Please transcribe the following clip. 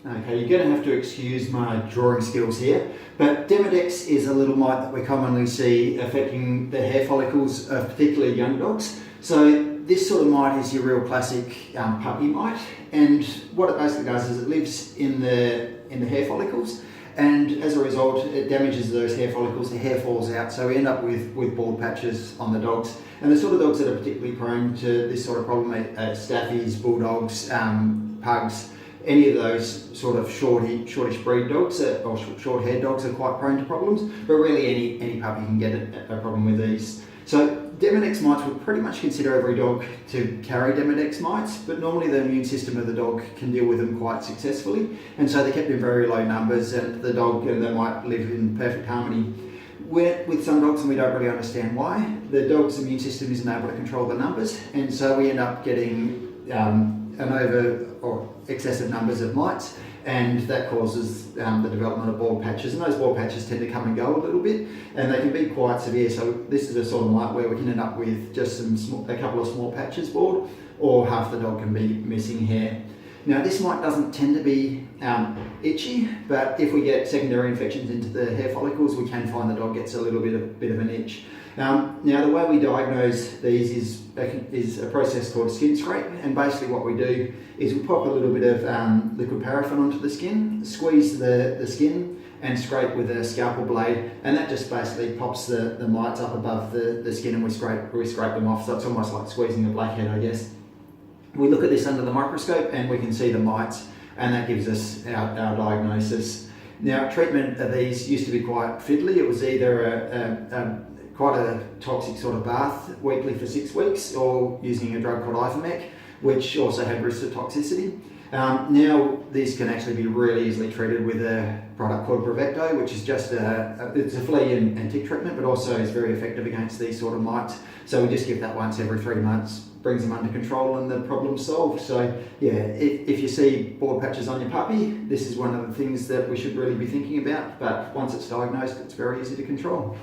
Okay, you're going to have to excuse my drawing skills here, but Demodex is a little mite that we commonly see affecting the hair follicles of particularly young dogs. So this sort of mite is your real classic puppy mite, and what it basically does is it lives in the hair follicles, and as a result it damages those hair follicles, the hair falls out, so we end up with bald patches on the dogs. And the sort of dogs that are particularly prone to this sort of problem are staffies, bulldogs, pugs. Any of those sort of shortish breed dogs or short-haired dogs are quite prone to problems, but really any puppy can get a problem with these. So Demodex mites would pretty much consider every dog to carry Demodex mites, but normally the immune system of the dog can deal with them quite successfully, and so they're kept in very low numbers, and the dog and the mite live in perfect harmony. With some dogs, and we don't really understand why, the dog's immune system isn't able to control the numbers, and so we end up getting an over or excessive numbers of mites, and that causes the development of bald patches, and those bald patches tend to come and go a little bit, and they can be quite severe. So this is a sort of mite where we can end up with just a couple of small patches bald, or half the dog can be missing hair. Now this mite doesn't tend to be itchy, but if we get secondary infections into the hair follicles, we can find the dog gets a little bit of an itch. Now the way we diagnose these is a process called skin scrape, and basically what we do is we pop a little bit of liquid paraffin onto the skin, squeeze the skin and scrape with a scalpel blade, and that just basically pops the mites up above the skin, and we scrape them off, so it's almost like squeezing a blackhead, I guess. We look at this under the microscope and we can see the mites, and that gives us our diagnosis. Now treatment of these used to be quite fiddly. It was either quite a toxic sort of bath weekly for 6 weeks, or using a drug called Ifomec, which also had risks of toxicity. Now these can actually be really easily treated with a product called Bravecto, which is just it's a flea and tick treatment, but also is very effective against these sort of mites. So we just give that once every 3 months, brings them under control, and the problem's solved. So yeah, if you see bald patches on your puppy, this is one of the things that we should really be thinking about, but once it's diagnosed, it's very easy to control.